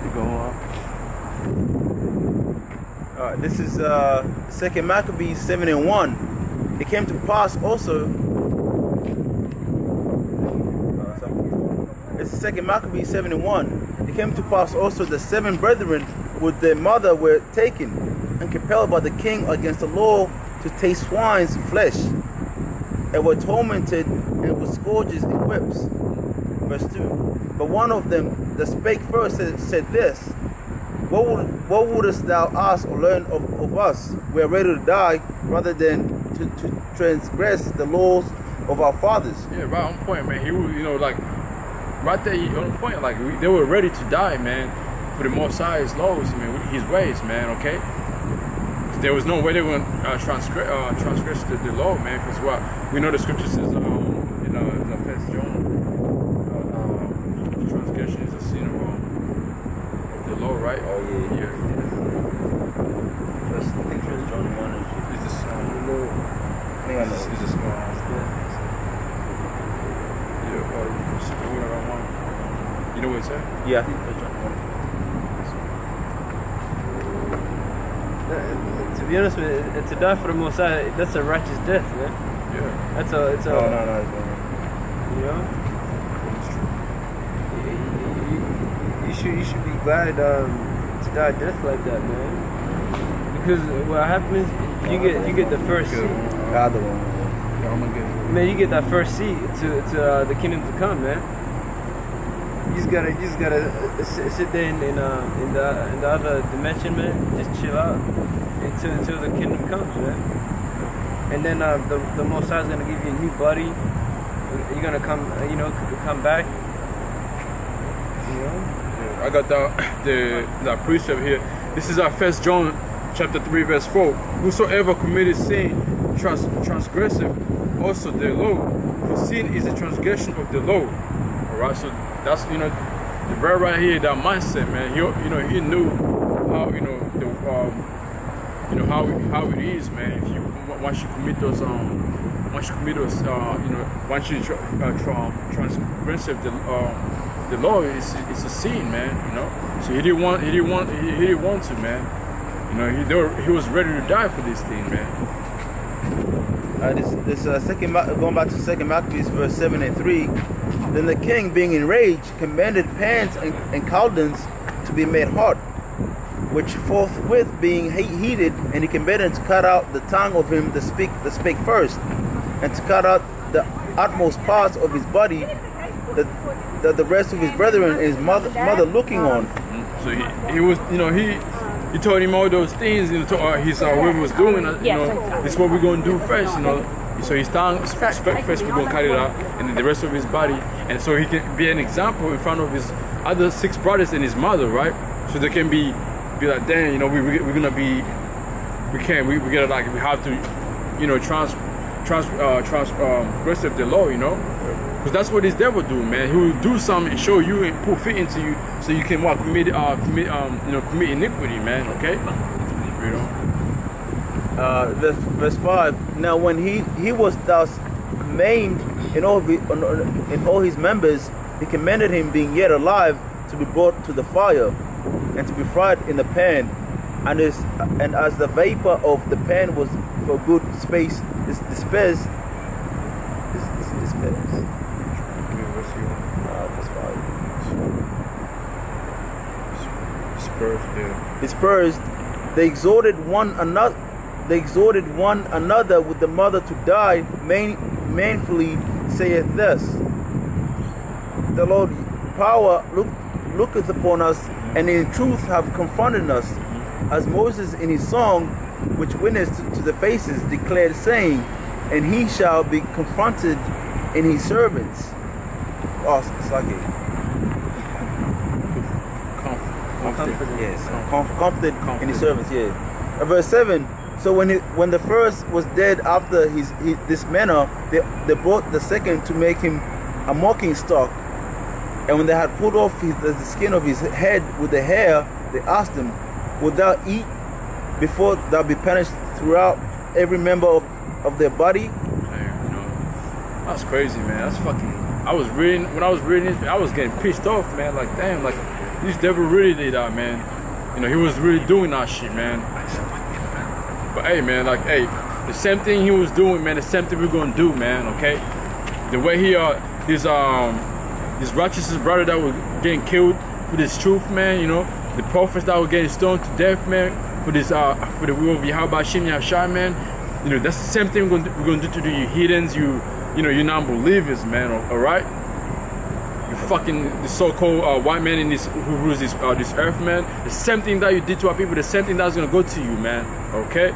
go up. This is 2nd Maccabees 7:1. It came to pass also. It's 2nd Maccabees 7:1. It came to pass also the 7 brethren with their mother were taken and compelled by the king against the law to taste swine's flesh, and were tormented and with scourges and whips. Verse 2. But one of them that spake first said this, What wouldest thou ask or learn of us? We are ready to die rather than to transgress the laws of our fathers. Yeah, right on point, man. He was, like, right there on point. Like, they were ready to die, man, for the Most High's laws, his ways, man, okay? There was no way they were going to transgress the law, man, because we know the scripture says, in the 1 John, transgression is a sin of the law, right? Oh, yeah. I think 1 John 1 is this you know what it said? Yeah, I think 1 John 1. To be honest with you, to die for the Most High, that's a righteous death, man. Yeah. It's a. No. You know. You should be glad to die a death like that, man. Because what happens, you get the first seat. Man, you get that first seat to the kingdom to come, man. You just gotta sit there in the other dimension, man. Just chill out until the kingdom comes, man. And then the Most High is gonna give you a new body. You're gonna come back. You know. I got the precept here. This is our 1 John chapter 3 verse 4. Whosoever committed sin transgressive also the law, for sin is a transgression of the law. Alright, so that's the very right here, that mindset, man. He knew how how it is, man. If you once you commit those once you transgressive the law, it's a sin, man. So he didn't want to, man. He was ready to die for this thing, man. Going back to 2nd Maccabees verse 7 and 3. Then the king, being enraged, commanded pans and cauldrons to be made hot, which forthwith being heated, and he commanded to cut out the tongue of him that spake first, and to cut out the utmost parts of his body, that the rest of his brethren and his mother looking on. So he was, he told him all those things, what he was doing, this is what we're going to do first, So his tongue, first we're going to cut it out, and then the rest of his body, and so he can be an example in front of his other 6 brothers and his mother, right? So they can be like, damn, we're going to be, we gotta, like, we have to, transgress the law, Because that's what this devil do, man. He will do something and show you and put feet into you, so you can commit iniquity, man. Okay, Verse 5. Now when he was thus maimed in all his members, he commanded him, being yet alive, to be brought to the fire, and to be fried in the pan, and as the vapor of the pan was for good space dispersed. Dispersed, they exhorted one another with the mother to die manfully, saith this, the Lord power looketh upon us, and in truth have confronted us, as Moses in his song, which witnessed to the faces, declared, saying, and he shall be confronted in his servants. Oh, it's like it. Comforted in his servants, yeah. Verse 7. So when the first was dead after this manner, they brought the second to make him a mocking stock. And when they had pulled off the skin of his head with the hair, they asked him, wilt thou eat before thou be punished throughout every member of their body? That's crazy, man. That's fucking. When I was reading it, I was getting pissed off, man. Like, damn, like this devil really did that, man. You know, he was really doing that shit, man. But hey, man, like, hey, the same thing he was doing, man, the same thing we're gonna do, man, okay? The way he, his righteous brother that was getting killed for this truth, man, you know, the prophets that were getting stoned to death, man, for this, for the will of Yahweh Hashem Yahshua, man, you know, that's the same thing we're gonna do to you heathens, you know, you non-believers, man, all right? You fucking the so-called white man in this who rules this earth, man. The same thing that you did to our people, the same thing that's gonna go to you, man. Okay.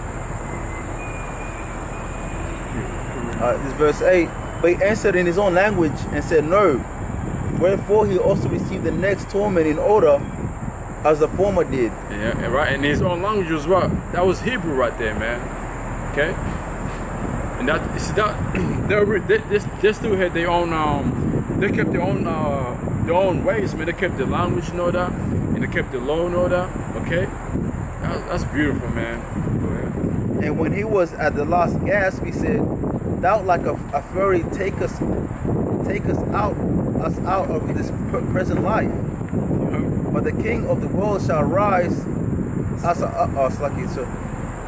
This verse 8. But he answered in his own language and said, "No. Wherefore he also received the next torment in order as the former did." Yeah, right. And his own language as well. That was Hebrew right there, man. Okay. And that you see that they still had their own they kept their own ways, man. They kept the language and all that, and they kept the law and all that. Okay, that's beautiful, man. Go ahead. And when he was at the last gasp, he said, "Thou like a fury take us out of this present life. But the King of the world shall rise as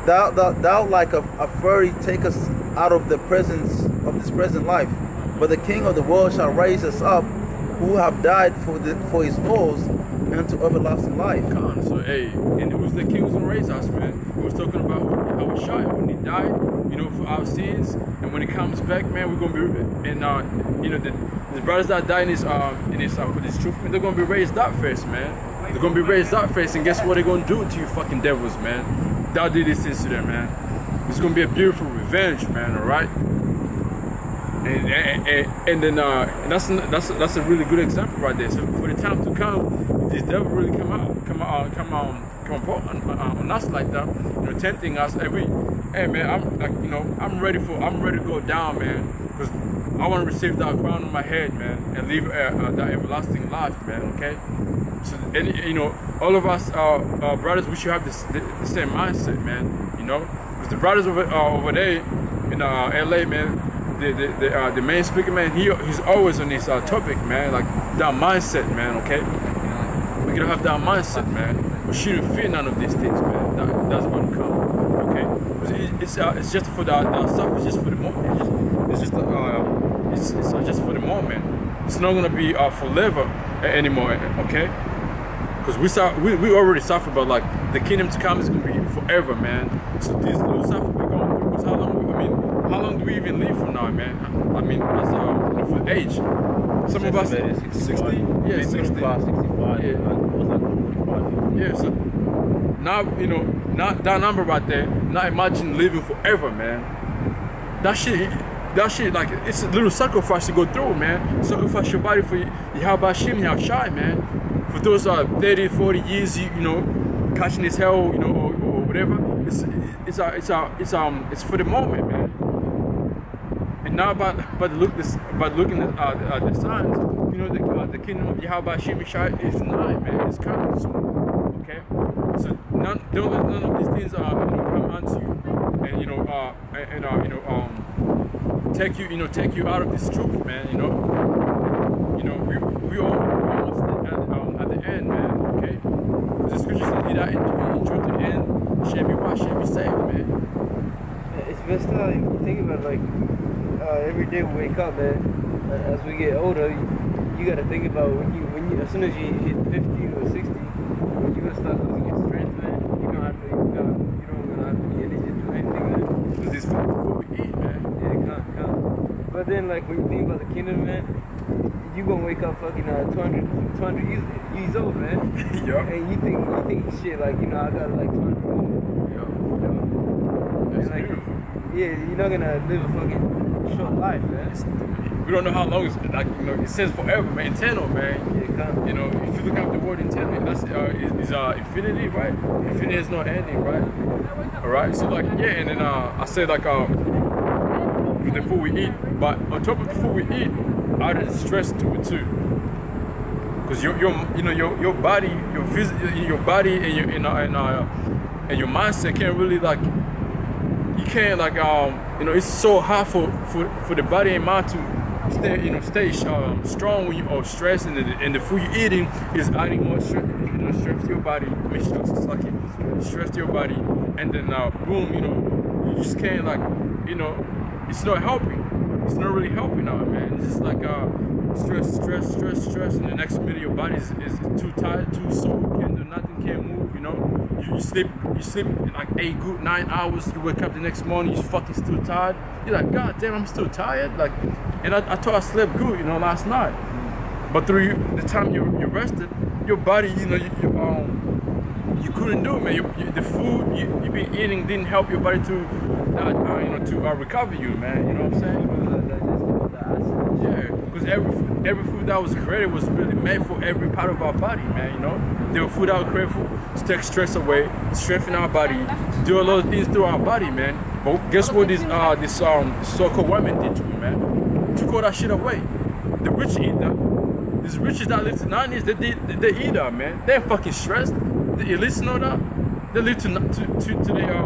thou like a fury take us out of the presence of this present life. But the King of the world shall raise us up, who have died for his laws, unto everlasting life." So hey, and who's the King who's gonna raise us, man? We was talking about how we shot when he died, you know, for our sins, and when he comes back, man, we're gonna be, and you know, the brothers that died for this truth, man, they're gonna be raised up first, man. They're gonna be raised up first, and guess what they're gonna do to you fucking devils, man? That did this to them, man. It's gonna be a beautiful revenge, man. All right. And then that's a really good example right there. So for the time to come, if this devil really come on us like that, you know, tempting us, hey man, I'm ready to go down, man, because I want to receive that crown on my head, man, and live that everlasting life, man. Okay. So and you know, all of us brothers, we should have the same mindset, man. You know, because the brothers over there in LA, man. The main speaker, man, he's always on this topic, man, like that mindset, man. Okay, we gotta have that mindset, man. We shouldn't fear none of these things, man. That's gonna come. Okay, it's just for that stuff. It's just for the moment. It's just for the moment. It's not gonna be forever anymore. Okay, because we already suffer, but like the kingdom to come is gonna be forever, man. So this little stuff we're going through, because how long do we even live from now, man? I mean, that's for age. Some of us 60, yeah, 60, 65, yeah. So now, you know, not that number right there. Now imagine living forever, man. That shit, like, it's a little sacrifice to go through, man. Sacrifice your body for Yahweh Hashem Yahshua, man. For those 30, 40 years, you know, catching this hell, you know, or whatever. It's for the moment, man. And now by looking at the signs, you know, the kingdom of Yahweh Hashem Yahshua is nigh, man. It's coming soon. Okay, so don't let none of these things come onto you, and take you out of this truth, man. You know, we all almost at the end, man. Okay, the scriptures say that in truth to the end shall be washed, shall be saved, man. It's best how you think about, like, every day we wake up, man. As we get older, you gotta think about when you as soon as you hit 50 or 60, when you gonna start losing your strength, man. You don't gonna have any energy to do anything, man. Because this food before we eat, man. Yeah, it can't. But then, like, when you think about the kingdom, man, you gonna wake up fucking 200 years old, man. Yup. And you think shit, like, you know, I got like 200 more. Yup. That's like, beautiful. Yeah, you're not gonna live a fucking short life, man. We don't know how long it's, like, you know, it says forever, man. Eternal, man. Yeah, you know, if you look up the word eternal, that's is infinity, right? Infinity is not ending, right? All right. So, like, yeah, and then I said, like, with the food we eat, but on top of the food we eat, added stress to it too. Because your body, your body and your mindset can't really, like, you can't, like, you know, it's so hard for the body and mind stay strong when you are stressed, and the food you're eating is adding more stress, stress to your body. Stress to your body, and then boom, you just can't it's not helping. It's not really helping out, man. It's just like stress, and the next minute your body is too tired, too sore, can't do nothing, can't move. You sleep like 8 good 9 hours. You wake up the next morning, you're fucking still tired. You're like, God damn, I'm still tired. And I thought I slept good, last night. But through the time you rested, your body, you couldn't do it, man. The food you been eating didn't help your body to recover you, man. You know what I'm saying? Yeah, because every food that was created was really made for every part of our body, man. There were food that was created to take stress away, strengthen our body, to do a lot of things through our body, man. But guess what this so-called women did to me, man? Took all that shit away. The rich eat that. These riches that live to 90s, they eat that, man. They ain't fucking stressed. The elites know that. They live to their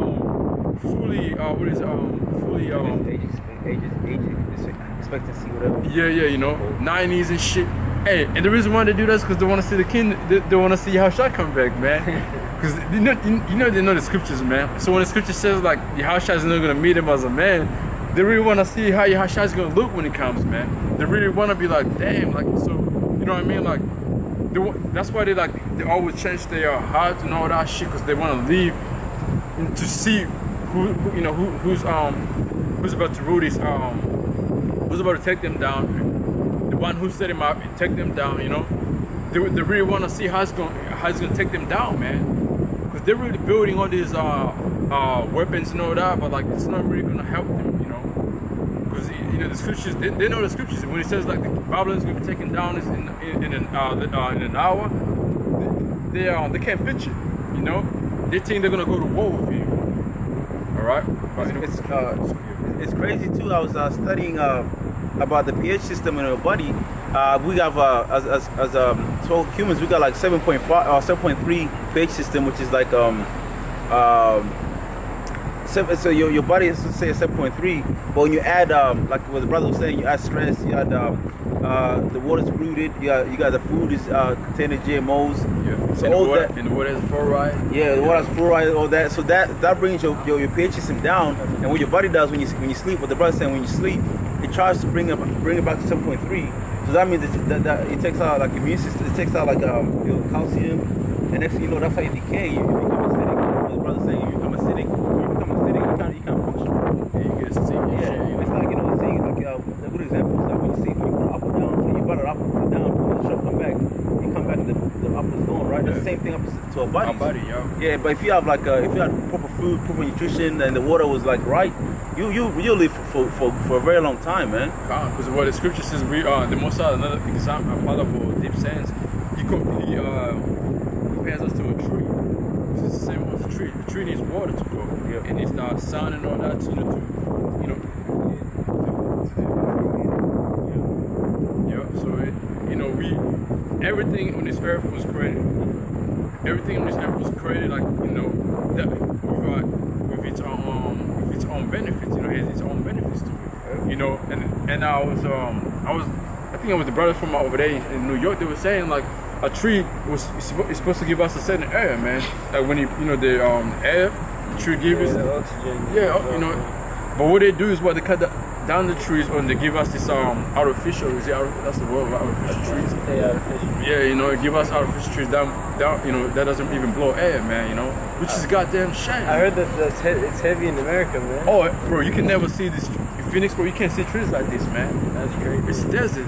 fully expectancy, whatever. Yeah, 90s and shit. Hey, and the reason why they do that is because they want to see the king. They want to see Yahushua come back, man. Because they know the scriptures, man. So when the scripture says like Yahushua is not gonna meet him as a man, they really want to see how Yahushua is gonna look when he comes, man. They really want to be like, damn, so you know what I mean, that's why they always change their heart and all that shit, because they want to leave to see who's about to rule this, who's about to take them down. The one who set him up and take them down, they really want to see how it's gonna take them down, man. Because they're really building all these weapons and all that, but it's not really gonna help them, Because the scriptures, they know the scriptures. When it says like the Babylon's gonna be taken down in an hour, they can't picture, They think they're gonna go to war with you. All right, it's crazy too. I was studying about the pH system in our body. We have as 12 humans, we got like 7.5 or 7.3 pH system, which is like so your body is to say a 7.3, but when you add like what the brother was saying, you add stress, you add the water's polluted, you got the food is containing GMOs. Yeah. So and all the that, water has fluoride. Yeah, the water has fluoride, all that. So that brings your pH system down. And what your body does when you sleep, what the brother's saying, when you sleep, it tries to bring it back to 7.3. So that means that it takes out like immune system, it takes out like your calcium, and next thing you know, that's how you decay. You become acidic. The brother's saying you become acidic, you can't function. Yeah, you get sick. Yeah, it's like saying like a good example is like when you see you put an apple down, and you butter an apple, put it down, put the shell come back, you come back, the apple is gone, right? That's the same thing opposite to our body. Our body, yeah. Yeah, but if you have like if you had proper food, proper nutrition, and the water was like right, you'll live for a very long time, man. Because what the scripture says, we are the Most High. Another example, parable, deep sense. He compares us to a tree. It's the same with a tree. The tree needs water to grow, and it's the sun and all that, So everything on this earth was created. Everything on this earth was created that with its own benefits. It has its own benefits to it. And I think it was the brothers from over there in New York. They were saying like a tree is supposed to give us a certain air, man. Like when the air the tree gives us oxygen. Yeah, But what they do is they cut down the trees and they give us this artificial. That's the word, artificial trees. Yeah, artificial. Yeah, give us artificial trees down. That doesn't even blow air, man. Which is goddamn shame. I heard that it's heavy in America, man. Oh, bro, you can never see this. In Phoenix, bro, you can't see trees like this, man. That's crazy. It's desert.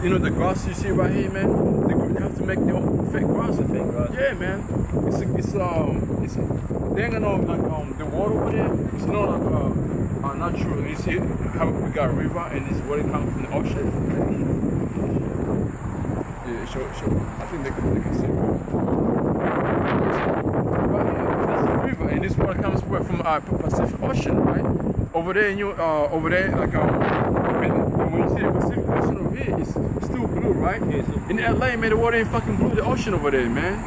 The grass you see right here, man. They have to make their own fake grass. Yeah, man. They ain't got no the water over there. It's not natural. You see how we got a river and this water comes from the ocean. Yeah, sure. I think they can see it. Right here, that's the river, and this water comes from Pacific Ocean, right? Over there, when you see the Pacific Ocean over here, it's still blue, right? Yeah, in LA, man, the water ain't fucking blue. The ocean over there, man.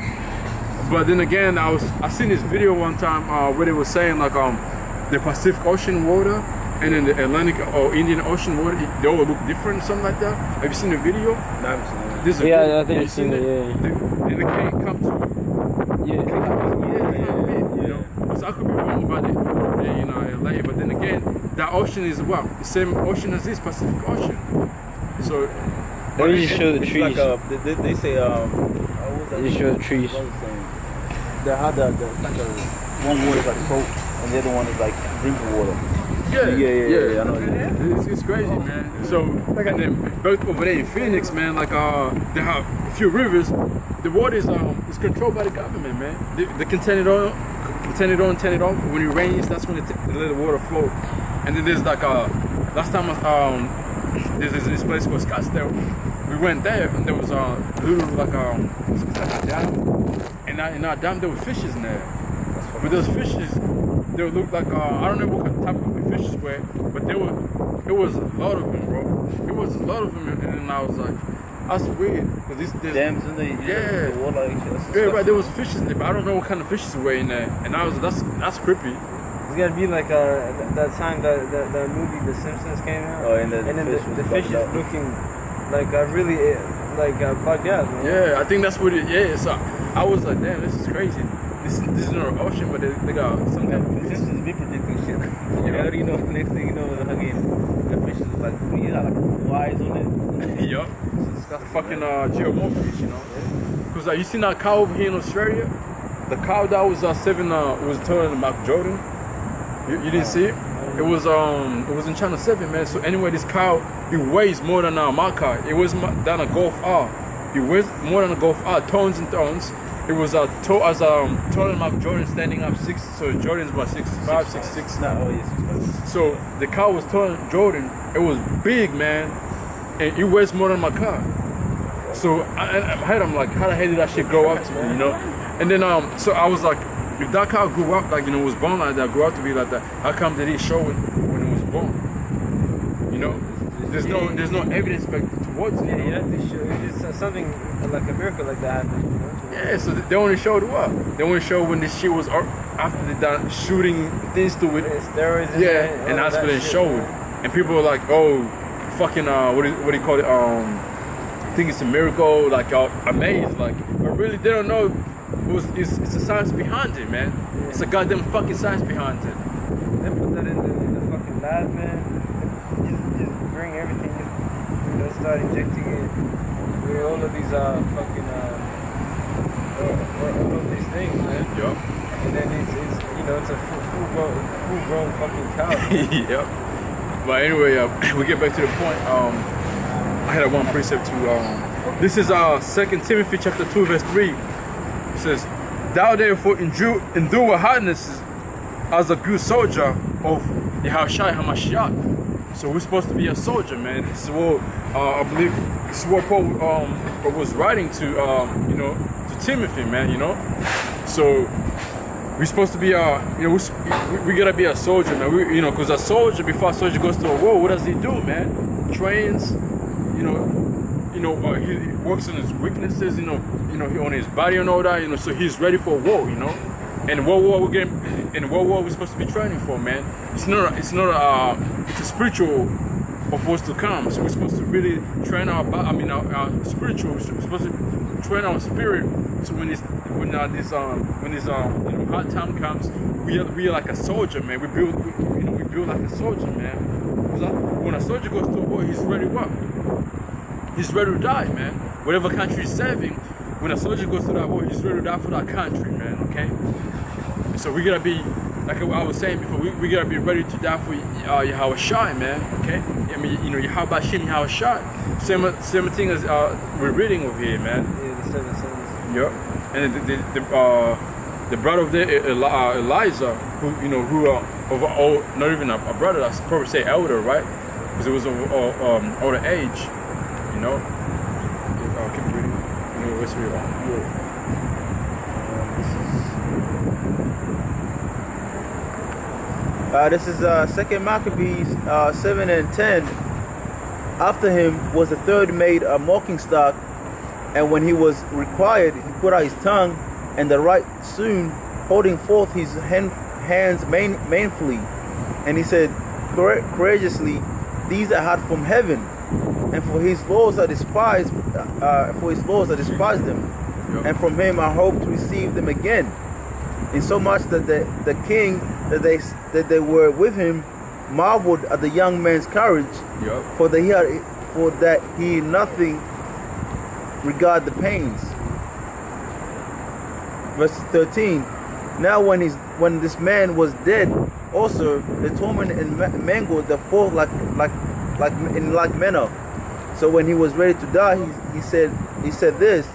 But then again, I seen this video one time where they were saying the Pacific Ocean water and in the Atlantic or Indian Ocean water, they all look different, something like that. Have you seen the video? No, I haven't seen that. This is a Yeah, video. I think Have I've seen it. Yeah. And it can't come to. You know, so I could be wrong about it, you know, LA, but then again, that ocean is what? The same ocean as this Pacific Ocean. So, They just show the It's trees. like they say what was that? They just show the trees. What was it saying? It's like one water is like soap and the other one is like drinking water. Yeah, I know. It's crazy, man. So, and then both over there in Phoenix, man, like they have a few rivers. The water is controlled by the government, man. They can turn it on, turn it off. When it rains, that's when they let the water flow. And then there's like last time there's this place called Scottsdale. We went there and there was a little like a dam, and in that dam there were fishes in there. But those fishes, they would look like I don't know what type of fishes were, but it was a lot of them, bro. It was a lot of them, and then I was like, that's weird, cause there's Dams in the water. Yeah, right. There was fishes in there, but I don't know what kind of fishes were in there, and I was that's creepy. It's gotta be like that time that movie The Simpsons came out. Oh, and then the fish is looking like really bugged out. Man. Yeah, I think that's what it. Yeah, so I was like, damn, this is crazy. This is not an ocean, but they got some kind of This is be predicting shit. How do you know? Next thing you know, the fish is like you got like eyes on it. Yup. Fucking geomorphic, you know. Because you seen that cow over here in Australia? The cow that was was taller than Mark Jordan. You didn't see it? It was in Channel 7, man. So anyway, this cow, it weighs more than my car. It weighs than a Golf R. It weighs more than a Golf R, tons and tons. It was taller than Mark Jordan, standing up 6. So Jordan's about 6'5", 6'6". Oh yes. So the cow was taller than Jordan. It was big, man, and it weighs more than my car. So I'm like, how the hell did that shit grow up to me, you know? And then so I was like, if that cow grew up like, you know, was born like that, grew up to be like that, how come they didn't show it when it was born? You know, there's no evidence back towards it. Yeah, it's something like a miracle like that happened. You know? Yeah, so they only showed what? They only showed when this shit was after they done shooting things to it. Steroids. And that's what they showed. And people were like, oh, fucking what do you call it? I think it's a miracle, like amazed, like, but really they don't know. It's the science behind it, man. Yeah. It's a goddamn fucking science behind it. They put that in the fucking lab, man. Just bring everything, you know, start injecting it with all of these fucking all of these things, man. Yup. And then it's you know, it's a full grown fucking cow. Yep. But anyway, we get back to the point. I had one precept to this is 2 Timothy chapter 2 verse 3. It says, thou therefore endure hardness as a good soldier of Yahushua HaMashiach. So we're supposed to be a soldier, man. This is what I believe. This is what Paul was writing to you know, to Timothy, man. You know, so we're supposed to be you know, we gotta be a soldier, man. You know, because a soldier, before a soldier goes to a war, what does he do, man? Trains, you know, he works on his weaknesses, you know, on his body and all that, you know, so he's ready for war, you know. And what war we're supposed to be training for, man. It's a spiritual of what's to come. So we're supposed to really train our spiritual. We're supposed to train our spirit. So when this you know, hard time comes, we are like a soldier, man. We build like a soldier, man. When a soldier goes to war, he's ready what? He's ready to die, man. Whatever country he's serving, when a soldier goes to that war, he's ready to die for that country, man, okay? So we gotta be, like I was saying before, we gotta be ready to die for Yahushua, man, okay? I mean, you know, Yahushua. Same thing as we're reading over here, man. Yeah, the 7 sons. Yep. And the brother of there, Elijah, not even a brother, I probably say elder, right? Because it was of older age. You know, keep reading. You know, what's real? Yeah. This is 2 Maccabees 7 and 10. After him was the third made a mocking stock, and when he was required, he put out his tongue, and the right soon holding forth his hands manfully, and he said, courageously these are hot from heaven, and for his laws are despised. For his laws I despise them, and from him I hope to receive them again. Insomuch that the king that they were with him marveled at the young man's courage, for that he nothing regard the pains. Verse 13. Now when this man was dead, also they tormented and mangled the fourth like manner. So when he was ready to die, he said this: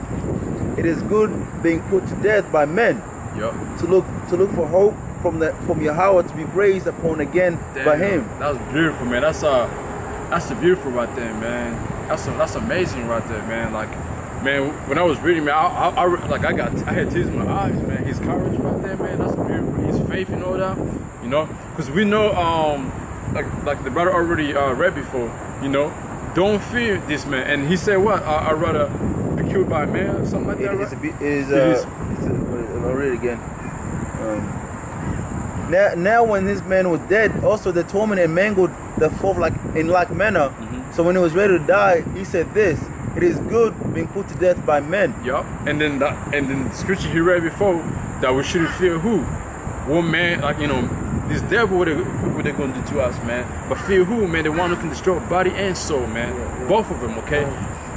it is good being put to death by men. To look for hope from Yahweh to be raised upon again by him. That was beautiful, man. That's beautiful right there, man. That's amazing right there, man. Like, man, when I was reading, man, I had tears in my eyes, man. His courage right there, man. That's beautiful. His faith and all that, you know, because we know, like the brother already read before, you know, don't fear this man. And he said what? I'd rather be killed by a man or something like that, right? I'll read it again. Now when this man was dead, also the tormented and mangled the fourth in like manner. So when he was ready to die, he said this: it is good being put to death by men. And then the scripture he read before, that we shouldn't fear who? One man, like, you know, this devil, what they going to do to us, man. But fear who, man? The one who can destroy body and soul, man. Both of them, okay?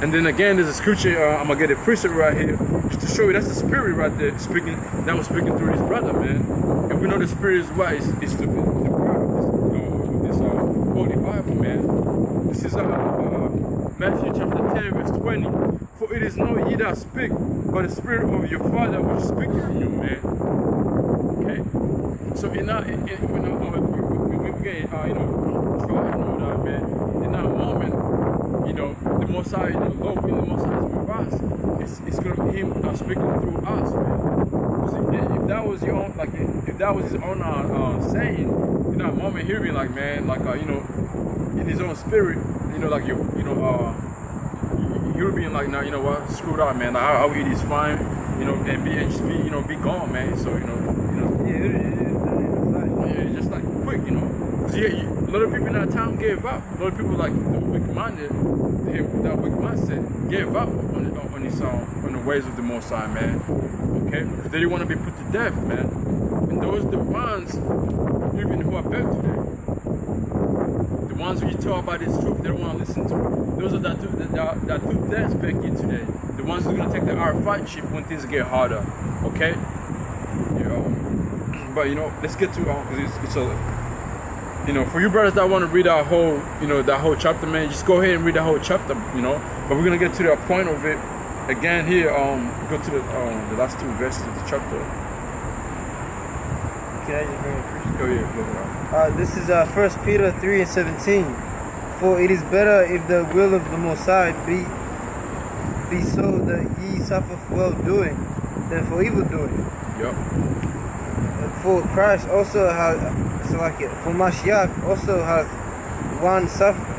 And then again, there's a scripture, I'm going to get a precept right here, just to show you that's the spirit right there speaking, that was speaking through his brother, man. And we know the spirit is what? It's the word of this Holy Bible, man. This is Matthew chapter 10, verse 20. For it is not ye that speak, but the spirit of your Father which speaketh in you, man. Okay? So when we get, try and know that, man, in that moment, you know, the Most High, you know, Lord, when the Most High is with us, it's going to be him speaking through us, man. Because if that was your own, like, if that was his own saying, in that moment, he'll be like, man, like, you know, in his own spirit, you know, like, you're being like, now, you know what, screwed up, man. Like, I'll eat this fine, you know, and just be, you know, be gone, man. So, you know, just like quick, you know. Cause a lot of people in that time gave up. A lot of people, like the wicked-minded, that wicked mindset, gave up on the ways of the Most High, man. Okay, because they didn't want to be put to death, man. And those the ones even who are back today. The ones who you talk about this truth, they don't want to listen to. Those are that took death back in today. The ones who are gonna take the our fight ship when things get harder. Okay, you know. But you know, let's get to because it's a, you know, for you brothers that want to read that whole, you know, that whole chapter, man, just go ahead and read that whole chapter, you know. But we're gonna get to the point of it again here. Go to the last two verses of the chapter. Can I just bring a preach? Oh yeah, go ahead. This is 1 Peter 3:17. For it is better if the will of the Most High be so that ye suffer for well doing than for evil doing. For Christ also has, for Mashiach also has once suffered